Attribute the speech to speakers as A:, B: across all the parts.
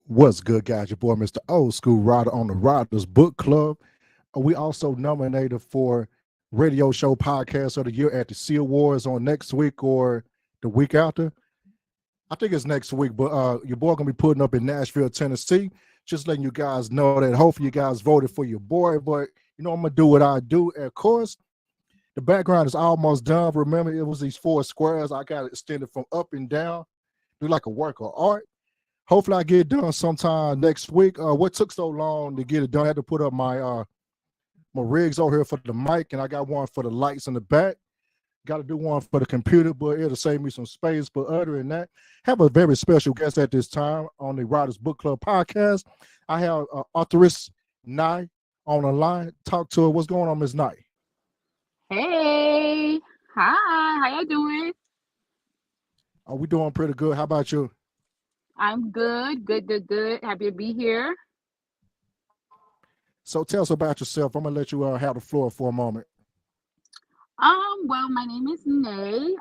A: What's good, guys? Your boy, Mr. Old School Ryder on the Ryder's Book Club. We also nominated for Radio Show Podcast of the Year at the Sea Awards on next week or the week after. I think it's next week, but your boy gonna be putting up in Nashville, Tennessee. Just letting you guys know that hopefully you guys voted for your boy. But I'm gonna do what I do. And of course, the background is almost done. Remember, it was these four squares. I got it extended from up and down, do like a work of art. Hopefully I get it done sometime next week. What took so long to get it done? I had to put up my rigs over here for the mic, and I got one for the lights in the back. Got to do one for the computer, but it'll save me some space. But other than that, have a very special guest at this time on the Writers Book Club podcast. I have Authoress Nai on the line. Talk to her. What's going on, Miss Nai?
B: Hey, hi, how you doing?
A: Are we doing pretty good? How about you?
B: I'm good. Happy to be here.
A: So tell us about yourself. I'm gonna let you have the floor for a moment.
B: Well, my name is Nay.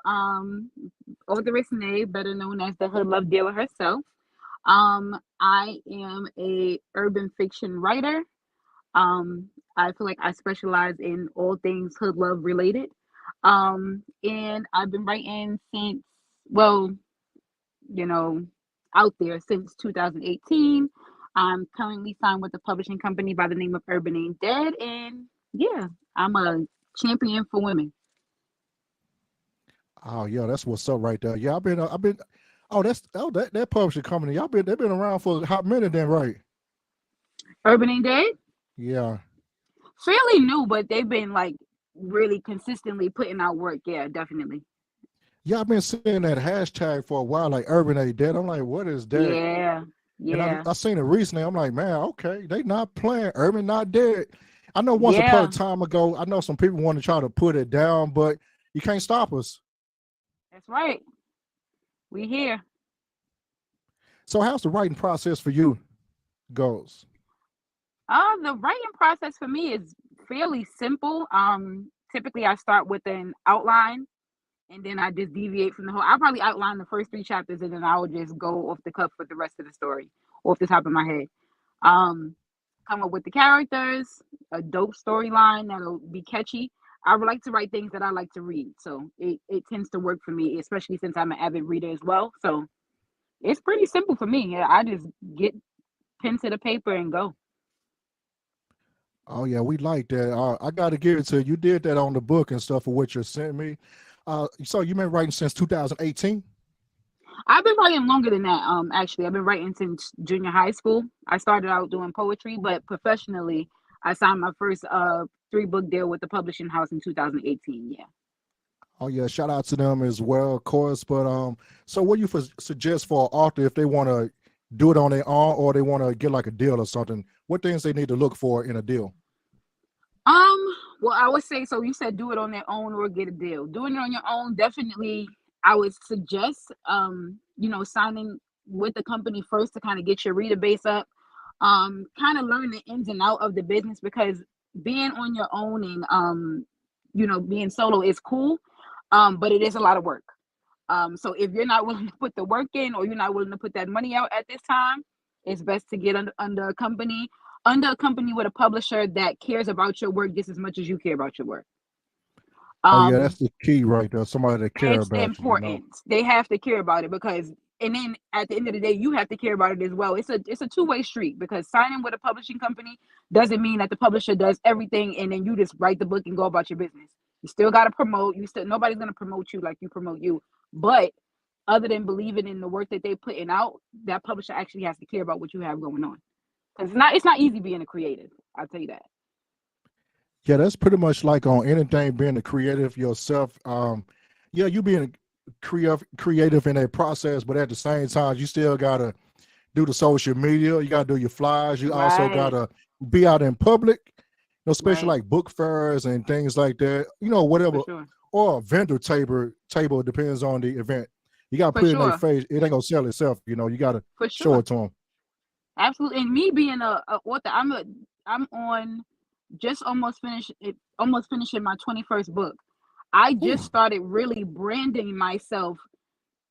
B: Authoress Nai, better known as the Hood Love Dealer herself. I am a urban fiction writer. I feel like I specialize in all things hood love related. And I've been writing since, well, you know, out there since 2018. I'm currently signed with a publishing company by the name of Urban Ain't Dead, and yeah, I'm a champion for women.
A: Oh yeah, that's what's up right there. Yeah, I've been. That publishing company. They've been around for a hot minute then, right?
B: Urban Ain't Dead,
A: Yeah.
B: fairly new, but they've been like really consistently putting out work. Yeah, definitely.
A: Yeah, I've been seeing that hashtag for a while, like Urban Ain't Dead. I'm like, what is that?
B: Yeah,
A: And
B: yeah,
A: I seen it recently. I'm like, man, okay, they not playing. Urban not dead. I know once upon a
B: yeah.
A: time ago, I know some people want to try to put it down, but you can't stop us.
B: That's right. We here.
A: So how's the writing process for you goes?
B: The writing process for me is fairly simple. Typically I start with an outline and then I just deviate from the whole. I'll probably outline the first three chapters and then I'll just go off the cuff with the rest of the story off the top of my head. Um, Come up with the characters, a dope storyline that'll be catchy. I would like to write things that I like to read, so it tends to work for me, especially since I'm an avid reader as well. So it's pretty simple for me. Yeah, I just get pen to the paper and go.
A: Oh yeah, we like that. I got to give it to you. You did that on the book and stuff for what you sent me. So you've been writing since 2018.
B: I've been writing longer than that. Actually, I've been writing since junior high school. I started out doing poetry, but professionally, I signed my first three-book deal with the publishing house in 2018. Yeah.
A: Oh yeah, shout out to them as well, of course. But so what do you suggest for an author if they want to do it on their own or they want to get like a deal or something? What things they need to look for in a deal?
B: Um, well, I would say so. You said do it on their own or get a deal. Doing it on your own, definitely, I would suggest signing with the company first to kind of get your reader base up. Kind of learn the ins and out of the business because being on your own and being solo is cool, but it is a lot of work. So if you're not willing to put the work in or you're not willing to put that money out at this time, it's best to get under a company with a publisher that cares about your work just as much as you care about your work.
A: Oh yeah, that's
B: Um,
A: the key right there. Somebody that care
B: it's
A: about you.
B: important. They have to care about it because, and then at the end of the day, you have to care about it as well. It's a two-way street because signing with a publishing company doesn't mean that the publisher does everything and then you just write the book and go about your business. You still got to promote. You still Nobody's gonna promote you like you promote you. But other than believing in the work that they putting out, that publisher actually has to care about what you have going on. Because it's not easy being a creative. I'll tell you that.
A: Yeah, that's pretty much like on anything being a creative yourself. Yeah, you being creative in that process, but at the same time, you still gotta do the social media. You gotta do your flyers. You also
B: Right,
A: gotta be out in public. Especially
B: right,
A: like book fairs and things like that.
B: for
A: Whatever,
B: sure,
A: or a vendor table depends on the event. You gotta
B: for
A: put it in their
B: sure,
A: face. It ain't gonna sell itself. You gotta
B: for
A: show
B: sure.
A: it to them.
B: Absolutely. And me being a author, I'm on just almost finishing my 21st book. I just
A: Ooh.
B: started really branding myself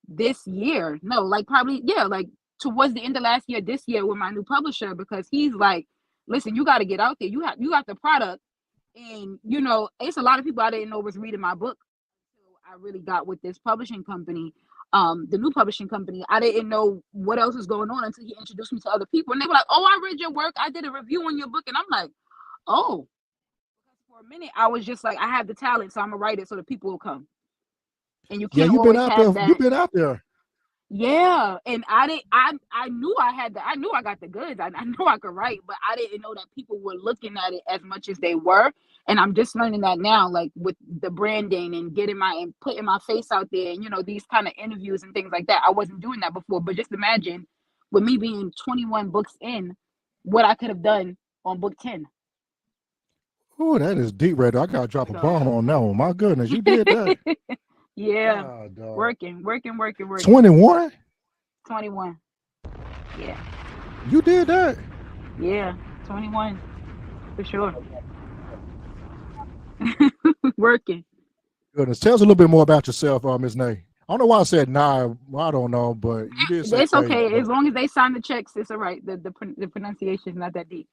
B: this year. No, like probably, yeah, like towards the end of last year, this year with my new publisher, because he's like, listen, you got to get out there. You got the product, and you know, it's a lot of people I didn't know was reading my book until I really got with this publishing company. The new publishing company, I didn't know what else was going on until he introduced me to other people, and they were like, "Oh, I read your work. I did a review on your book," and I'm like, "Oh." For a minute, I was just like, I have the talent, so I'm gonna write it so the people will come. And you
A: Yeah,
B: can't
A: you've been
B: always
A: out there.
B: have that.
A: You've been out there.
B: Yeah, and I knew I had the I knew I got the goods. I knew I could write, but I didn't know that people were looking at it as much as they were. And I'm just learning that now, like with the branding and getting and putting my face out there, and you know, these kind of interviews and things like that. I wasn't doing that before, but just imagine with me being 21 books in, what I could have done on book 10.
A: Oh, that is deep, right there. I gotta drop a
B: So
A: bomb on that one. My goodness, you did that.
B: yeah,
A: God, dog.
B: working.
A: 21?
B: 21. Yeah.
A: You did that?
B: Yeah, 21 for sure. Working.
A: Goodness. Tell us a little bit more about yourself, Ms. Nai. I don't know why I said Nai. I don't know, but you did say
B: It's okay
A: but
B: as long as they sign the checks. It's all right. The pronunciation is not that deep.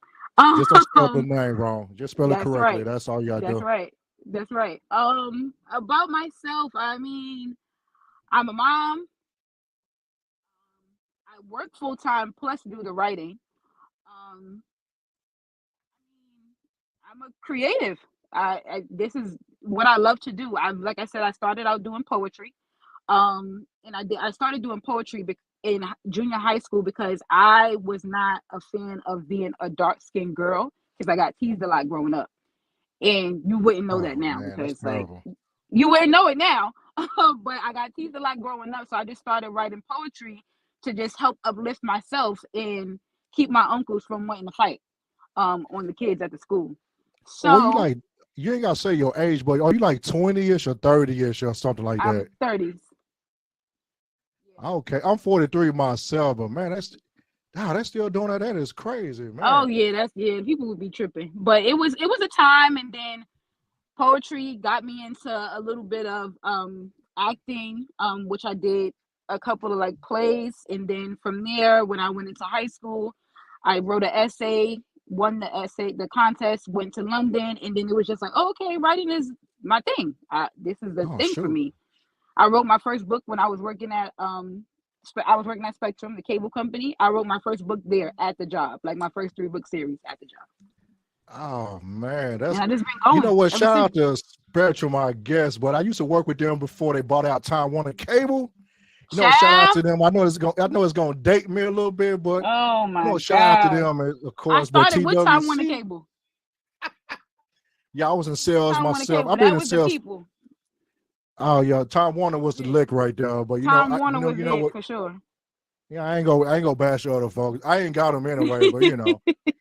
A: just don't spell the name wrong. Just spell it
B: That's
A: correctly.
B: right.
A: That's all you gotta
B: That's
A: do.
B: right. That's right. About myself, I mean, I'm a mom. I work full time plus do the writing. Um, I'm a creative. This is what I love to do. Like I said, I started out doing poetry. And I started doing poetry in junior high school because I was not a fan of being a dark skinned girl because I got teased a lot growing up. And you wouldn't know that
A: Oh
B: now
A: man, that's
B: because like
A: terrible.
B: you wouldn't know it now. But I got teased a lot growing up, so I just started writing poetry to just help uplift myself and keep my uncles from wanting to fight on the kids at the school.
A: Well,
B: So
A: you ain't gotta say your age, but are you like 20-ish or 30-ish or something like
B: I'm
A: that?
B: 30s.
A: Okay, I'm 43 myself, but man, that's still doing that. That is crazy,
B: Oh
A: man.
B: yeah, people would be tripping. But it was a time, and then poetry got me into a little bit of acting, which I did a couple of like plays, and then from there when I went into high school, I wrote an essay, won the contest, went to London, and then it was just like, oh, okay, writing is my thing. This is the
A: Oh
B: thing for
A: shoot.
B: me. I wrote my first book when I was working at I was working at Spectrum, the cable company. I wrote my first book there at the job, like my first 3-book series at the job.
A: Oh man,
B: And
A: that's
B: I just been
A: you
B: going
A: know what?
B: ever
A: Shout
B: since.
A: out to Spectrum, I guess, but I used to work with them before they bought out Time Warner Cable. You know, shout out
B: Child,
A: to them. I know it's gonna date me a little bit, but
B: oh
A: you
B: my
A: know, shout out to
B: God.
A: them, of
B: I
A: course. But
B: started with Time Warner
A: TWC,
B: Cable.
A: yeah, I was in sales
B: Time Warner
A: myself.
B: Cable.
A: I've been
B: That
A: in
B: was the
A: sales.
B: people.
A: Oh yeah, Time Warner was the
B: Yeah.
A: lick right there. But
B: Time Warner was
A: you know
B: it
A: what?
B: for sure.
A: Yeah, I ain't gonna bash other folks. I ain't got them anyway, but I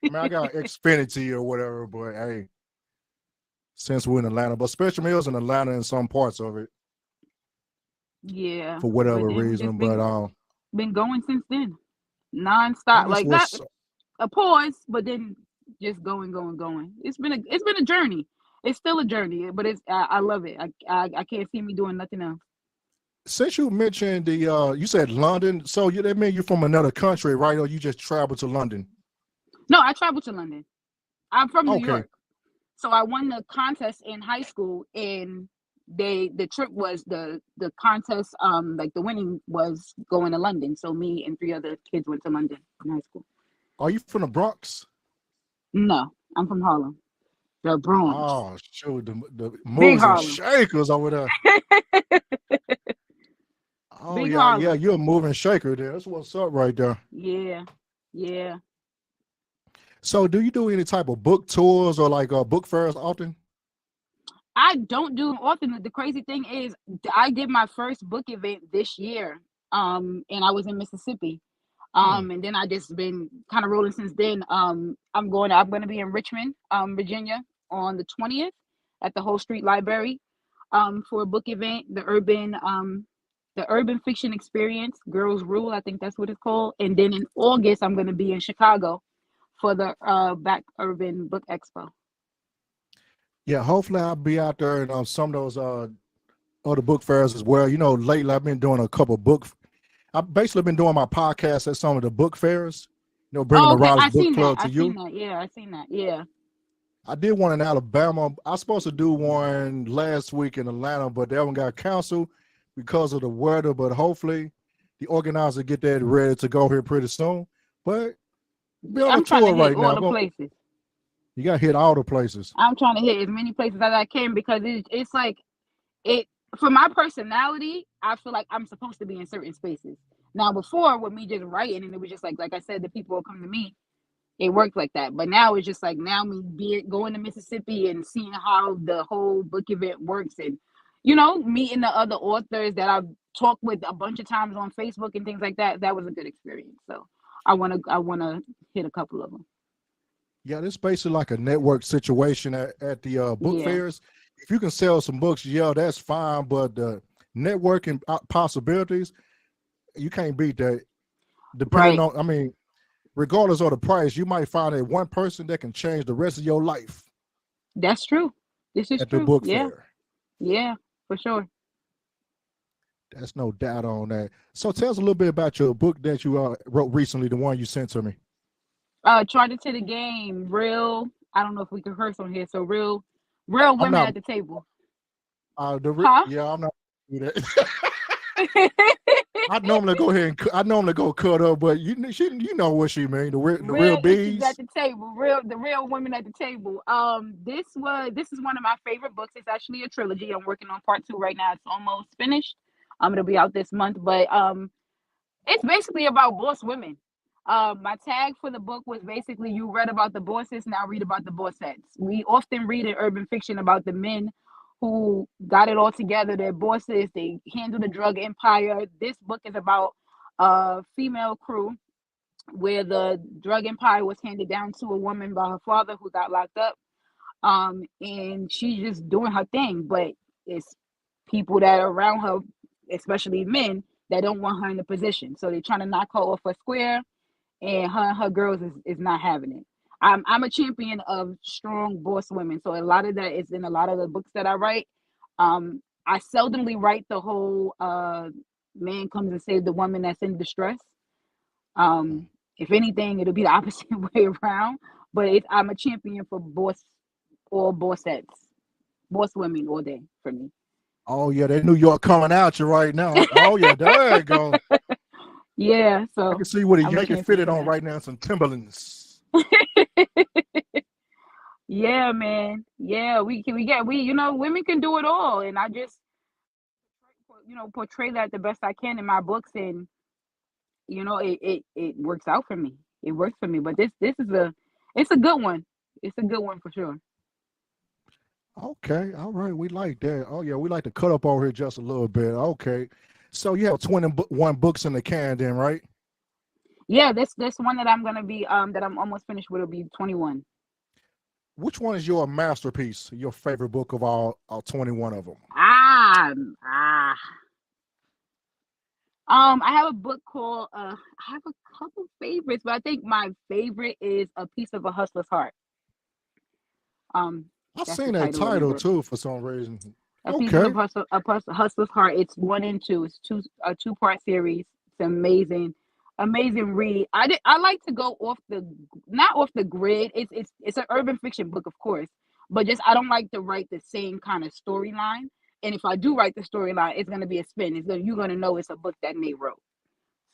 A: mean, I got Xfinity or whatever. But hey, since we're in Atlanta, but Spectrum is in Atlanta in some parts of it
B: Yeah,
A: for
B: but
A: whatever
B: then we
A: reason.
B: just
A: But
B: been going since then,
A: I
B: nonstop.
A: guess
B: Like that,
A: what's
B: a pause, but then just going. It's been a journey. It's still a journey, but I love it. I can't see me doing nothing else.
A: since you mentioned you said London, so that mean you're from another country, right? Or you just traveled to London?
B: No, I traveled to London. I'm from New
A: Okay.
B: York. So I won the contest in high school, and the trip was the contest, like the winning was going to London. So me and 3 other kids went to London in high school.
A: Are you from the Bronx?
B: No, I'm from Harlem, the Bronx.
A: Oh shoot, the
B: Big
A: movers and
B: Harlem.
A: shakers over there. Oh
B: Big
A: yeah,
B: Harlem.
A: you're a moving shaker there. That's what's up right there.
B: Yeah. Yeah.
A: So do you do any type of book tours or like book fairs often?
B: I don't do them often. The crazy thing is I did my first book event this year. And I was in Mississippi.
A: Hmm.
B: And then I just been kind of rolling since then. I'm gonna be in Richmond, Virginia on the 20th at the Whole Street Library for a book event, the urban fiction experience, Girls Rule, I think that's what it's called. And then in August I'm gonna be in Chicago for the Back Urban Book Expo.
A: Yeah, hopefully I'll be out there and some of those other book fairs as well. You know, lately I've been doing a couple I've basically been doing my podcast at some of the book fairs, bringing
B: Oh,
A: the
B: okay.
A: Ryder's
B: I
A: Book
B: seen that.
A: Club
B: I
A: to
B: seen
A: you.
B: that. Yeah, I seen that. Yeah.
A: I did one in Alabama. I was supposed to do one last week in Atlanta, but that one got canceled because of the weather. But hopefully, the organizer get that ready to go here pretty soon. But be on a
B: I'm trying to
A: tour
B: hit
A: right
B: all
A: now.
B: the places.
A: You got to hit all the places.
B: I'm trying to hit as many places as I can because it's like it for my personality, I feel like I'm supposed to be in certain spaces. Now before with me just writing and it was just like I said, the people will come to me. It worked like that. But now it's just like now me going to Mississippi and seeing how the whole book event works and meeting the other authors that I've talked with a bunch of times on Facebook and things like that. That was a good experience. So I wanna hit a couple of them.
A: Yeah, this basically like a network situation at the book
B: Yeah.
A: fairs. If you can sell some books, yeah, that's fine. But the networking possibilities, you can't beat that. Depending
B: Right.
A: on, I mean, regardless of the price, you might find that one person that can change the rest of your life
B: That's true. This is
A: at the
B: true.
A: book
B: Yeah.
A: fair.
B: Yeah, for sure.
A: That's no doubt on that. So tell us a little bit about your book that you wrote recently, the one you sent to me.
B: Charted to the game. Real. I don't know if we can curse on here. So real
A: I'm
B: women
A: not
B: at the table.
A: the
B: Huh?
A: yeah, I'm not do that. I normally go ahead and I normally go cut up, but you know what she mean, the real
B: Real issues at
A: bees.
B: the table. The real women at the table. This is one of my favorite books. It's actually a trilogy. I'm working on part two right now. It's almost finished. It'll be out this month. But it's basically about boss women. My tag for the book was basically you read about the bosses, now read about the bossettes. We often read in urban fiction about the men who got it all together. They're bosses. They handle the drug empire. This book is about a female crew where the drug empire was handed down to a woman by her father who got locked up. And she's just doing her thing, but it's people that are around her, especially men, that don't want her in the position. So they're trying to knock her off her square, and her girls is not having it. I'm a champion of strong boss women, so a lot of that is in a lot of the books that I write. I seldomly write the whole man comes and saves the woman that's in distress. Um, if anything, it'll be the opposite way around. But I'm a champion for all bossettes, boss women all day for me.
A: Oh yeah, that New York coming out you right now. Oh yeah, there you go.
B: Yeah,
A: I
B: so
A: can see what a
B: I'm a
A: Yankee
B: champion
A: fitted
B: for
A: on
B: that.
A: right now, some Timberlands.
B: Yeah, man. Yeah, women can do it all, and I just portray that the best I can in my books, and it works out for me. It works for me. But this is it's a good one. It's a good one for sure.
A: Okay, all right, we like that. Oh yeah, we like to cut up over here just a little bit. Okay, so you have 21 books in the can, then, right?
B: Yeah, this one that I'm gonna be that I'm almost finished with will be 21.
A: Which one is your masterpiece? Your favorite book of all 21 of them?
B: Ah, ah. I have a book called I have a couple favorites, but I think my favorite is A Piece of a Hustler's Heart. Um,
A: I've
B: that's the
A: seen that
B: title of the
A: title
B: book.
A: too for some reason.
B: A Piece of
A: Okay.
B: a Hustler's Heart. It's one and two. It's a two-part series. It's amazing, amazing read. I like to go off the not off the grid. It's an urban fiction book, of course, but just I don't like to write the same kind of storyline. And if I do write the storyline, it's gonna be a spin. You're gonna know it's a book that they wrote.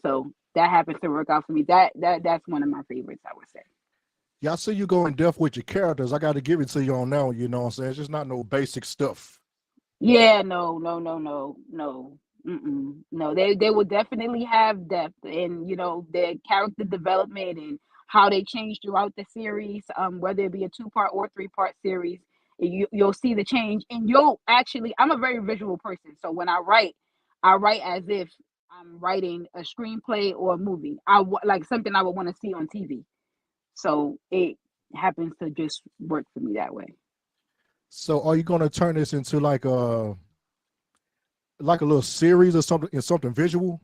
B: So that happens to work out for me. That's one of my favorites, I would say.
A: Yeah, I see you go in depth with your characters. I got to give it to you on that one. You know what I'm saying? It's just not no basic stuff.
B: Yeah, no, no, no, no, no. Mm-mm. No, they will definitely have depth and their character development and how they change throughout the series. Whether it be a two-part or three-part series, you'll see the change, and you'll actually. I'm a very visual person, so when I write as if I'm writing a screenplay or a movie. Like something I would want to see on TV. So it happens to just work for me that way.
A: So, are you going to turn this into like a little series or something, in something visual?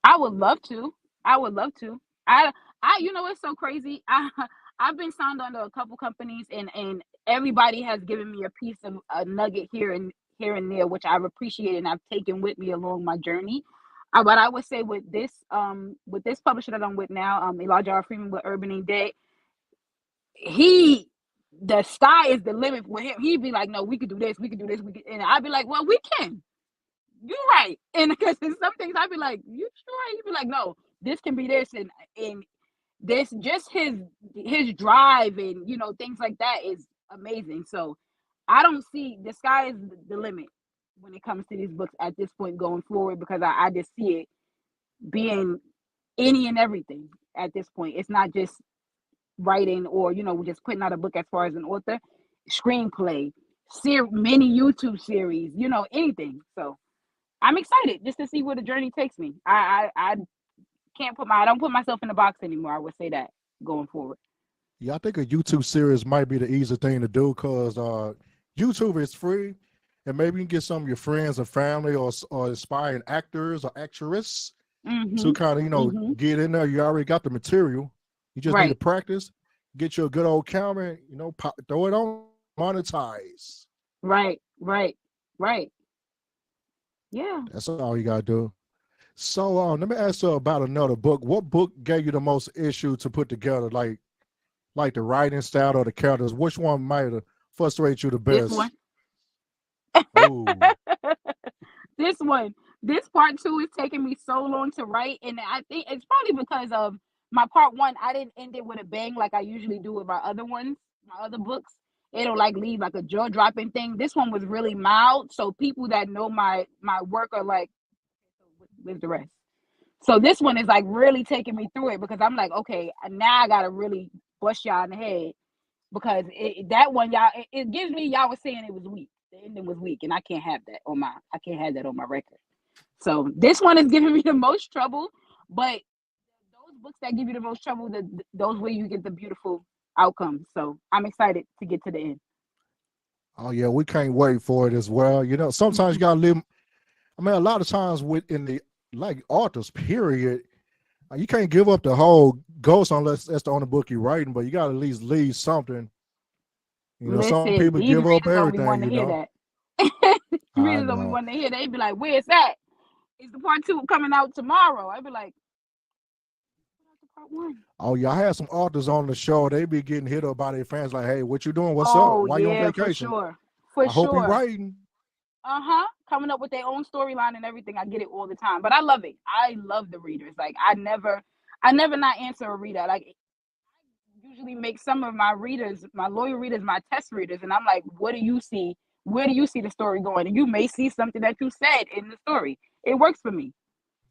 B: I would love to. I would love to. It's so crazy. I've been signed under a couple companies, and everybody has given me a piece of a nugget here and there, which I've appreciated and I've taken with me along my journey. But I would say with this publisher that I'm with now, Elijah R. Freeman with Urban Ain't Dead, he the sky is the limit with him. He'd be like, no, we could do this, we could do this, we could, and I'd be like, well, we can. You're right. And because in some things I'd be like, you sure? He'd be like, no, this can be this, and this just his drive and things like that is amazing. So I don't see the sky is the limit when it comes to these books at this point going forward, because I just see it being any and everything at this point. It's not just writing or just putting out a book as far as an author, screenplay, mini YouTube series, anything. So I'm excited just to see where the journey takes me. I I don't put myself in a box anymore. I would say that going forward.
A: Yeah, I think a YouTube series might be the easiest thing to do because YouTube is free, and maybe you can get some of your friends and family or aspiring actors or actresses to kind of get in there. You already got the material. You just need to
B: Right,
A: practice, get you a good old camera, throw it on, monetize.
B: right, right, right. Yeah.
A: That's all you gotta do. So let me ask you about another book. What book gave you the most issue to put together? Like the writing style or the characters? Which one might have frustrated you the
B: This one.
A: best? Oh,
B: This one. This part two is taking me so long to write, and I think it's probably because of my part one. I didn't end it with a bang like I usually do with my other ones, my other books. It'll like leave like a jaw dropping thing. This one was really mild, so people that know my work are like, "Where's the rest?" So this one is like really taking me through it because I'm like, okay, now I gotta really bust y'all in the head because that one y'all it gives me y'all was saying it was weak. The ending was weak, and I can't have that on my record. So this one is giving me the most trouble, but those books that give you the most trouble, those where you get the beautiful outcomes. So I'm excited to get to the end.
A: oh yeah, we can't wait for it as well. Sometimes you gotta live. I mean, a lot of times within the like authors, period, you can't give up the whole ghost unless that's the only book you're writing. But you gotta at least leave something. Some
B: Listen,
A: people
B: these
A: give up
B: readers don't be
A: everything.
B: wanting to hear that.
A: I
B: Readers don't be
A: know.
B: wanting to hear that. They be like, "Where's that? Is the part two coming out tomorrow?" I'd be like, "What out the part one?"
A: Oh yeah, I had some authors on the show. They be getting hit up by their fans like, "Hey, what you doing? What's up?
B: Oh
A: Why you on
B: yeah, for
A: vacation?
B: sure, for
A: I hope you
B: sure.
A: writing."
B: Coming up with their own storyline and everything. I get it all the time, but I love it. I love the readers. Like I never not answer a reader. Like I usually make some of my readers, my loyal readers, my test readers, and I'm like, what do you see? Where do you see the story going? And you may see something that you said in the story. It works for me.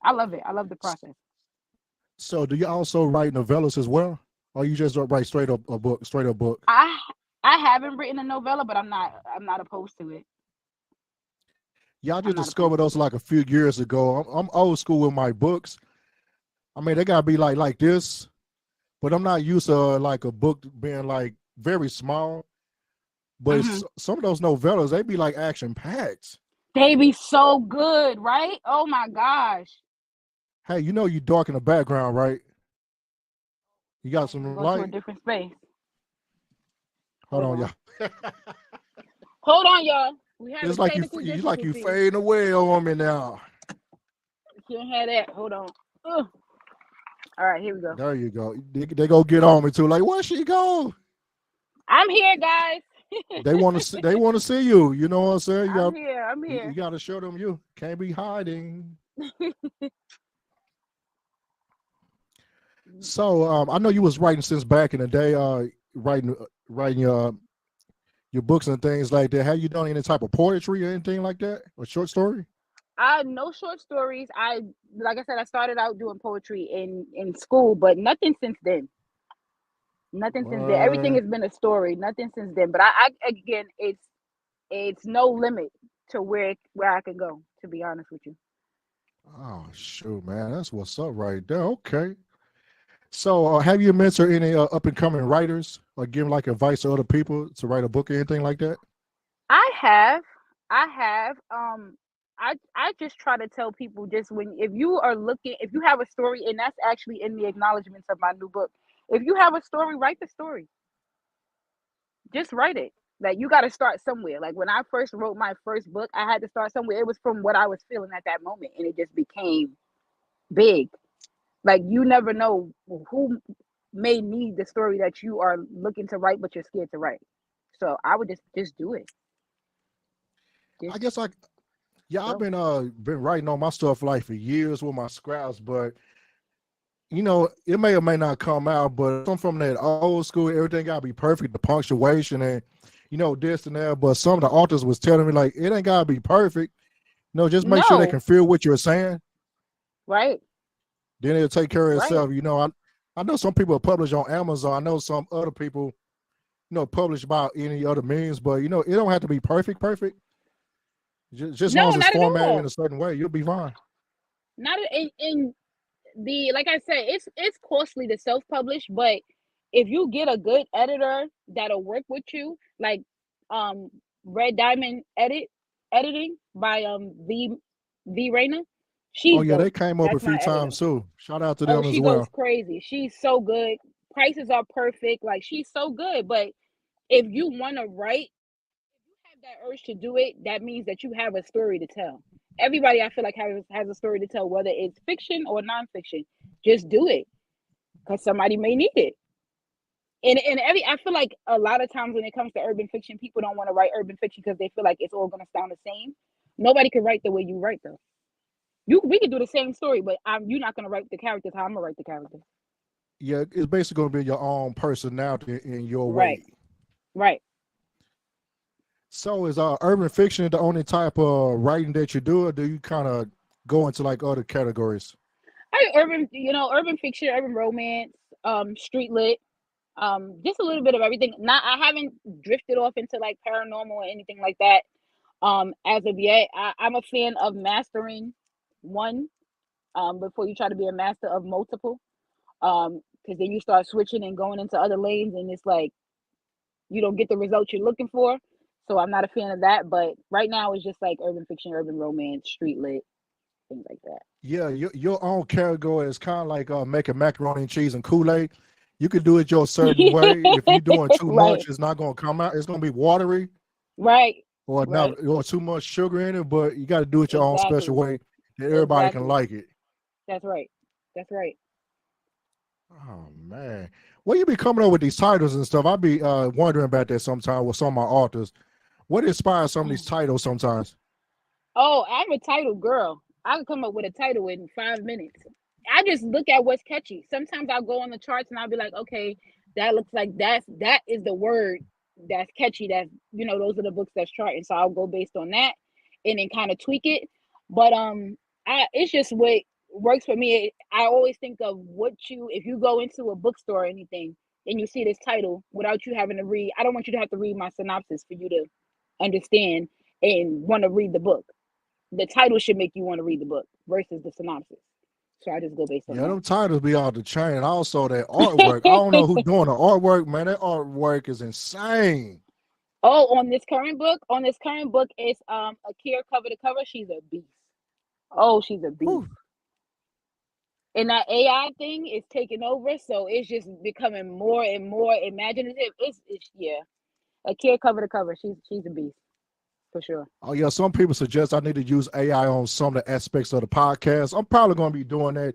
B: I love it. I love the process.
A: So, do you also write novellas as well, or you just write straight up book?
B: I I haven't written a novella, but I'm not opposed to it.
A: Yeah, I
B: I'm
A: just
B: not
A: discovered
B: opposed to
A: those
B: it.
A: like a few years ago. I'm old school with my books. I mean, they gotta be like this, but I'm not used to like a book being like very small. But
B: Hmm.
A: some of those novellas, they be like action packed.
B: They be so good, right? Oh my gosh.
A: Hey, you dark in the background, right? You got
B: I had to
A: some
B: go to
A: light.
B: a different space.
A: Hold
B: Hold
A: on,
B: on.
A: y'all.
B: Hold on, y'all. We
A: It's
B: having
A: like
B: technical
A: you
B: difficulties.
A: fading away on me now.
B: We can't have that. Hold on. Ugh. All right, here we go.
A: There you go. They go get on me too. Like, where she go?
B: I'm here, guys.
A: They want to see you. You know what I'm saying?
B: I'm here. I'm
A: You
B: here.
A: got to show them you can't be hiding. So I know you was writing since back in the day. Writing your books and things like that. Have you done any type of poetry or anything like that, or short story?
B: I no short stories. Like I said, I started out doing poetry in school, but nothing since then. Nothing since then. Everything
A: What?
B: has been a story. Nothing since then. But I again, it's no limit to where I can go. To be honest with you.
A: Oh shoot, man, that's what's up right there. Okay. So, have you mentored any up and coming writers, or given like advice to other people to write a book or anything like that?
B: I have. I have. I just try to tell people just when if you are looking if you have a story, and that's actually in the acknowledgments of my new book. If you have a story, write the story. Just write it. Like you got to start somewhere. Like when I first wrote my first book, I had to start somewhere. It was from what I was feeling at that moment, and it just became. big. Like you never know who may need the story that you are looking to write, but you're scared to write. So I would just do it.
A: I
B: Just
A: guess yeah, I've
B: go.
A: been writing on my stuff like for years with my scraps, but you know, it may or may not come out, but some from that old school, everything gotta be perfect, the punctuation and you know, this and that. But some of the authors was telling me like it ain't gotta be perfect. No, just make sure they
B: No,
A: can feel what you're saying,
B: right,
A: then it'll take care of
B: right.
A: itself. You know, I know some people publish on Amazon. I know some other people, you know, publish about any other means, but you know, it don't have to be perfect. Just as long
B: No,
A: as it's
B: not at
A: formatted in a
B: all.
A: certain way, you'll be fine.
B: Not in the like I said, it's costly to self publish, but if you get a good editor that'll work with you, like um Red Diamond editing by V Raina,
A: Oh
B: she's
A: yeah, they
B: dope.
A: came up a
B: That's my
A: few
B: editor.
A: times too. Shout out to
B: Oh,
A: them as
B: she goes
A: well.
B: crazy. She's so good. Prices are perfect. Like she's so good. But if you want to write, if you have that urge to do it, that means that you have a story to tell. Everybody, I feel like has a story to tell, whether it's fiction or nonfiction. Just do it because somebody may need it. And I feel like a lot of times when it comes to urban fiction, people don't want to write urban fiction because they feel like it's all gonna sound the same. Nobody can write the way you write though. We could do the same story, but you're not gonna write the characters how I'm gonna write the characters.
A: Yeah, it's basically going to be your own personality in your
B: Right,
A: way.
B: right.
A: So is urban fiction the only type of writing that you do, or do you kind of go into like other categories?
B: Urban fiction, urban romance, street lit, just a little bit of everything. Not, I haven't drifted off into like paranormal or anything like that. As of yet, I'm a fan of mastering one, before you try to be a master of multiple. Because then you start switching and going into other lanes, and it's like you don't get the results you're looking for. So I'm not a fan of that. But right now, it's just like urban fiction, urban romance, street lit, things like that.
A: Yeah, your own category is kind of like making macaroni and cheese and Kool-Aid. You can do it your certain way. If you're doing too
B: Right,
A: much, it's not going to come out. It's going to be watery
B: right,
A: or not,
B: right.
A: or too much sugar in it. But you got to do it your own special
B: Exactly,
A: way that everybody can
B: exactly.
A: like it.
B: That's right. That's right.
A: Oh man, where you be coming up with these titles and stuff? I be wondering about that sometimes with some of my authors. What inspires some of these titles sometimes?
B: Oh, I'm a title girl. I can come up with a title in 5 minutes. I just look at what's catchy. Sometimes I'll go on the charts and I'll be like, okay, that looks like that is the word that's catchy. That's those are the books that's charting. So I'll go based on that and then kind of tweak it. But I it's just what works for me. I always think of what you if you go into a bookstore or anything and you see this title without you having to read. I don't want you to have to read my synopsis for you to understand and want to read the book. The title should make you want to read the book versus the synopsis. So I just go based on
A: Yeah,
B: that.
A: them titles be off the chain. Also, that artwork. I don't know who doing the artwork, man. That artwork is insane.
B: Oh, on this current book is Akira cover to cover. She's a beast. Oh, she's a beast.
A: Whew.
B: And that AI thing is taking over, so it's just becoming more and more imaginative. It's yeah. Akira cover to cover. She's a beast for sure.
A: Oh yeah, some people suggest I need to use AI on some of the aspects of the podcast. I'm probably going to be doing that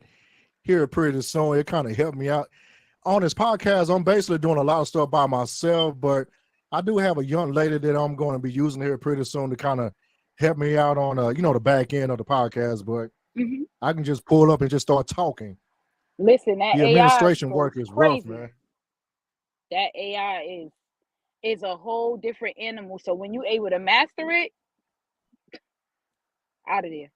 A: here pretty soon. It kind of helped me out on this podcast. I'm basically doing a lot of stuff by myself, but I do have a young lady that I'm going to be using here pretty soon to kind of help me out on the back end of the podcast. But
B: Hmm.
A: I can just pull up and just start talking.
B: Listen, that
A: The
B: AI
A: administration
B: goes
A: work is rough,
B: crazy.
A: man.
B: That AI is a whole different animal. So when you able to master it, out of there.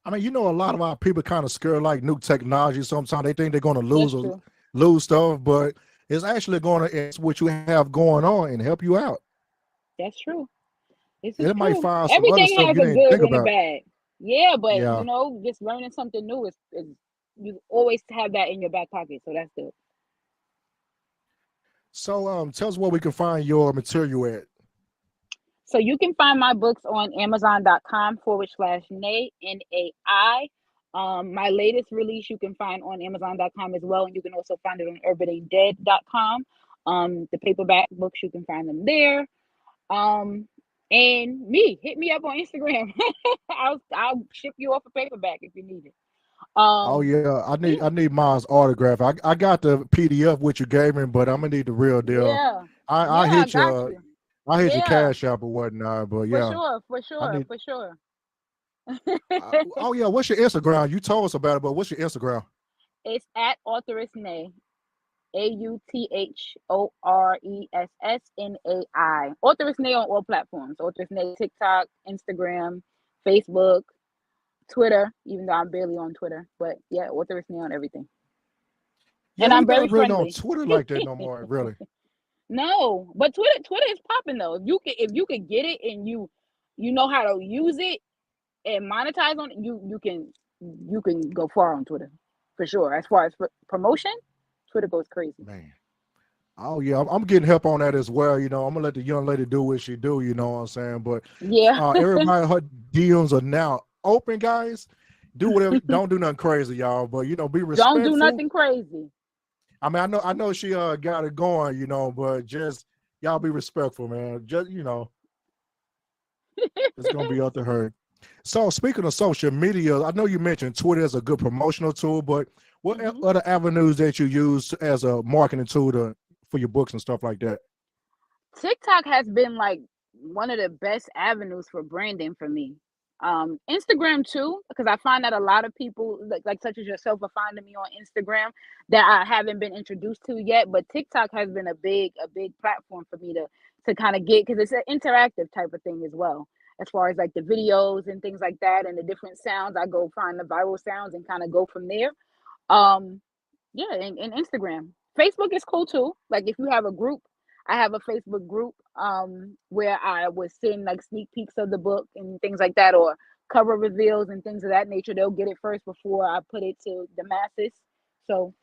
A: I mean, a lot of our people kind of scared like new technology. Sometimes they think they're going to
B: That's true.
A: lose stuff, but it's actually going to it's what you have going on and help you out.
B: That's true. This is
A: It might
B: true.
A: find some other
B: Everything
A: stuff
B: has
A: you
B: a
A: didn't
B: good
A: think
B: and a
A: about.
B: bad. Yeah, but
A: Yeah.
B: just learning something new is you always have that in your back pocket. So that's good.
A: So tell us where we can find your material at.
B: So you can find my books on Amazon.com/Nai, Nai. My latest release you can find on Amazon.com as well. And you can also find it on urbandead.com. The paperback books, you can find them there. Um, and hit me up on Instagram. I'll ship you off a paperback if you need it.
A: Oh
B: Um,
A: yeah,
B: but yeah,
A: I need mine's autograph. I got the PDF which you gave me, but I'm gonna need the real deal.
B: yeah,
A: I
B: yeah. I
A: hit
B: got
A: your
B: you. Yeah,
A: cash app or whatnot, but
B: for
A: yeah,
B: sure, for
A: I
B: sure,
A: need.
B: for sure.
A: Oh yeah, what's your Instagram? You told us about it, but what's your Instagram?
B: It's at Authoress Nai. AuthoressNai. Authoress Nai on all platforms. Authoress Nai, TikTok, Instagram, Facebook, Twitter, even though I'm barely on Twitter. But yeah, Authoress Nai on everything.
A: Yeah,
B: And
A: we
B: I'm
A: not
B: very
A: really on
B: friendly.
A: Twitter like that no more, really.
B: No, but Twitter is popping though. If you could get it and you know how to use it and monetize on it, you can go far on Twitter for sure. As far as promotion, Twitter goes crazy.
A: Man. Oh yeah, I'm getting help on that as well. You know, I'm gonna let the young lady do what she do. You know what I'm saying? But
B: Yeah.
A: everybody, her DMs are now open, guys. Do whatever. Don't do nothing crazy, y'all. But you know, be
B: Don't do
A: respectful.
B: nothing crazy.
A: I mean, I know she got it going. You know, but just y'all be respectful, man. Just you know, it's gonna be up to her. So speaking of social media, I know you mentioned Twitter is a good promotional tool, but what
B: Mhm.
A: other avenues that you use as a marketing tool for your books and stuff like that?
B: TikTok has been like one of the best avenues for branding for me. Instagram too, because I find that a lot of people like such as yourself are finding me on Instagram that I haven't been introduced to yet. But TikTok has been a big platform for me to kind of get because it's an interactive type of thing as well. As far as like the videos and things like that and the different sounds, I go find the viral sounds and kind of go from there. Um, yeah, and Instagram. Facebook is cool too. Like if you have a group, I have a Facebook group where I would send like sneak peeks of the book and things like that or cover reveals and things of that nature. They'll get it first before I put it to the masses. So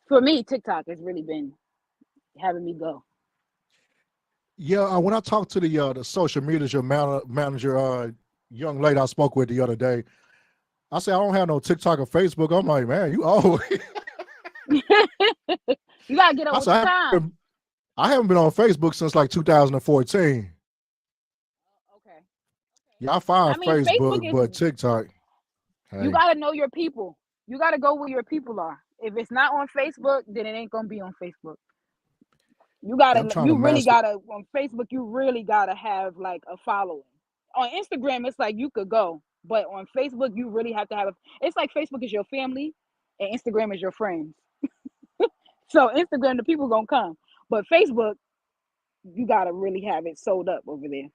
B: for me, TikTok has really been having me go.
A: Yeah, when I talked to the social media manager, young lady I spoke with the other day, I said I don't have no TikTok or Facebook. I'm like, man, you old.
B: You gotta get up
A: I
B: with the
A: said
B: times.
A: I haven't been on Facebook since like 2014.
B: Okay.
A: Yeah, I find
B: I mean, Facebook
A: Facebook,
B: is
A: but TikTok,
B: you
A: hey,
B: gotta know your people. You gotta go where your people are. If it's not on Facebook, then it ain't gonna be on Facebook.
A: yeah, I'm trying to
B: You really
A: master.
B: gotta on Facebook, you really gotta have like a following. On Instagram, it's like you could go, but on Facebook, you really have to have it's like Facebook is your family and Instagram is your friends. So Instagram, the people gonna come. But Facebook, you gotta really have it sold up over there.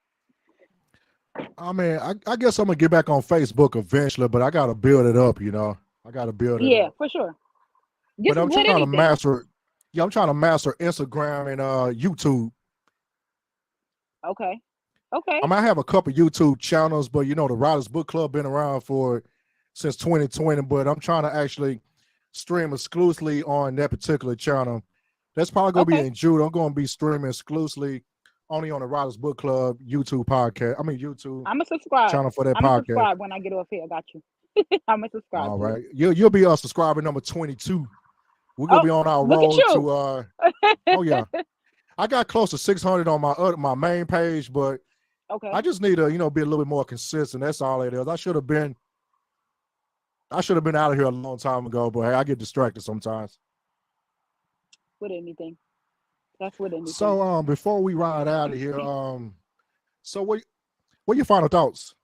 A: I mean, I guess I'm gonna get back on Facebook eventually, but I gotta build it up. You know, I gotta build it
B: Yeah,
A: up.
B: for sure.
A: But
B: Just
A: I'm
B: with
A: trying to
B: anything.
A: master. Yeah, I'm trying to master Instagram and YouTube.
B: Okay. Okay.
A: I might have a couple YouTube channels, but you know, the Riders Book Club been around for since 2020. But I'm trying to actually stream exclusively on that particular channel. That's probably gonna be
B: Okay.
A: in June. I'm gonna be streaming exclusively only on the Riders Book Club YouTube podcast. I mean YouTube
B: I'ma subscribe.
A: channel for that
B: I'ma
A: podcast.
B: subscribe when I get off here. I got you. I'ma subscribe
A: All
B: to you.
A: right, you'll be subscriber number 22. We're gonna
B: Oh,
A: be on our
B: look at
A: road
B: you.
A: to oh yeah, I got close to 600 on my main page, but
B: Okay.
A: I just need to be a little bit more consistent. That's all it is. I should have been out of here a long time ago, but hey, I get distracted sometimes.
B: With anything. That's with anything.
A: So before we ride out of here, so what your final thoughts?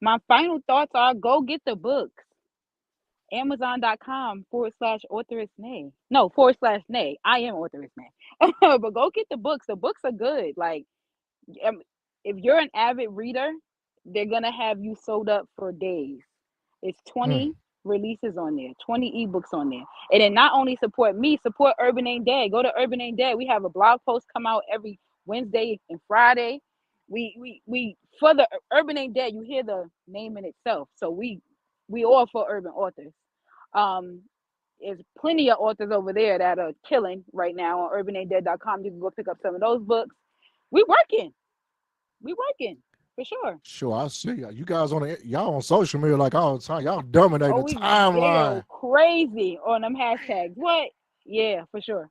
B: My final thoughts are go get the books. Amazon.com/Authoress Nai. No, /Nai. I am Authoress Nai. But go get the books. The books are good. Like, um, if you're an avid reader, they're going to have you sold up for days. It's
A: Mm,
B: 20 releases on there, 20 ebooks on there. And then not only support me, support Urban Ain't Dead. Go to Urban Ain't Dead. We have a blog post come out every Wednesday and Friday. We for the Urban Ain't Dead, you hear the name in itself. So we all for urban authors. Um, there's plenty of authors over there that are killing right now on urbanain'tdead.com. You can go pick up some of those books. We working. We working for sure.
A: sure, I see you guys y'all on social media like all the time. Y'all dominating
B: Oh,
A: the
B: they go
A: timeline.
B: crazy on them hashtags. What? Yeah, for sure.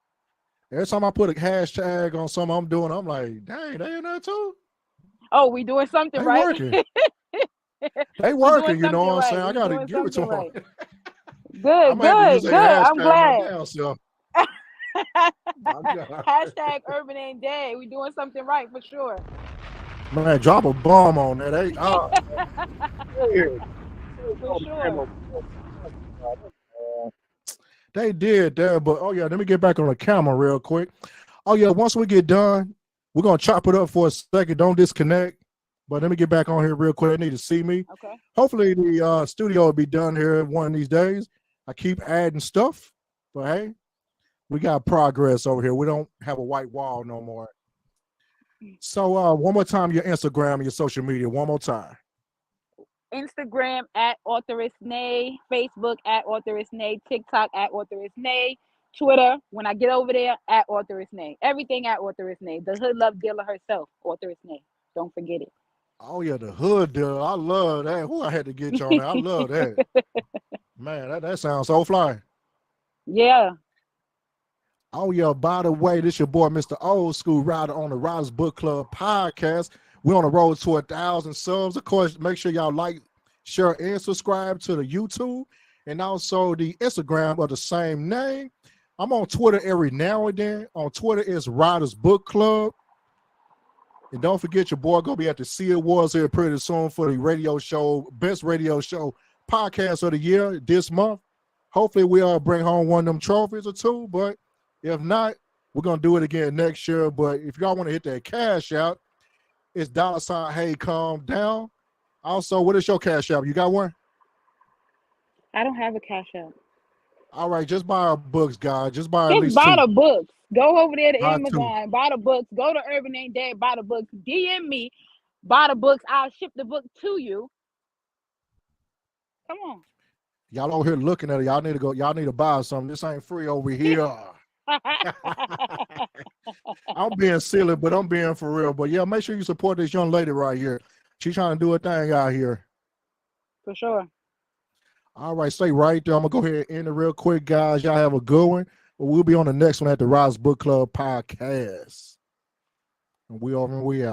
A: Every time I put a hashtag on something I'm doing, I'm like, dang, they in there too.
B: Oh, we doing something
A: They
B: right.
A: working. They
B: We doing
A: working, you know
B: something
A: what I'm saying?
B: right.
A: I
B: We
A: gotta
B: doing
A: give it to
B: something
A: them.
B: right.
A: I'm
B: Good,
A: gonna have to use
B: good,
A: a
B: good. I'm
A: hashtag my
B: glad.
A: damn self. My God.
B: Hashtag urban ain't dead. We doing something right for sure.
A: Man, drop a bomb on that.
B: For sure.
A: They did that, but oh yeah, let me get back on the camera real quick. Oh yeah, once we get done, we're gonna chop it up for a second. Don't disconnect. But let me get back on here real quick. They need to see me.
B: Okay.
A: Hopefully the studio will be done here one of these days. I keep adding stuff, but hey, we got progress over here. We don't have a white wall no more. So one more time, your Instagram and your social media. One more time.
B: Instagram at Authoress Nai, Facebook at Authoress Nai, TikTok at Authoress Nai, Twitter, when I get over there, at Authoress Nai. Everything at Authoress Nai. The hood love dealer herself, Authoress Nai. Don't forget it.
A: Oh yeah, the hood dealer. I love that. Who I had to get you on that. I love that. Man, that sounds so fly.
B: Yeah.
A: Oh yeah, by the way, this your boy Mr. Old School Ryder on the Ryder's Book Club podcast. We're on the road to 1,000 subs. Of course, make sure y'all like, share, and subscribe to the YouTube and also the Instagram of the same name. I'm on Twitter every now and then. On Twitter, it's Ryder's Book Club. And don't forget, your boy gonna be at the Sea Awards here pretty soon for the radio show, best radio show podcast of the year this month. Hopefully, we'll bring home one of them trophies or two, but if not, we're gonna do it again next year. But if y'all want to hit that cash out, it's $ hey calm down. Also, what is your cash out? You got one?
B: I don't have a cash app.
A: All right, just buy our books, guys. Just buy at
B: Just
A: least
B: buy
A: two.
B: the books. Go over there to
A: Buy two.
B: Amazon, buy the books. Go to Urban Ain't Dead, buy the books. DM me, buy the books. I'll ship the book to you. Come on.
A: Y'all over here looking at it. Y'all need to go. Y'all need to buy something. This ain't free over here. I'm being silly, but I'm being for real. But yeah, make sure you support this young lady right here. She's trying to do a thing out here.
B: For sure.
A: All right, stay right there. I'm gonna go ahead and end it real quick, guys. Y'all have a good one. But we'll be on the next one at the Ryder's Book Club podcast. And we over and we out.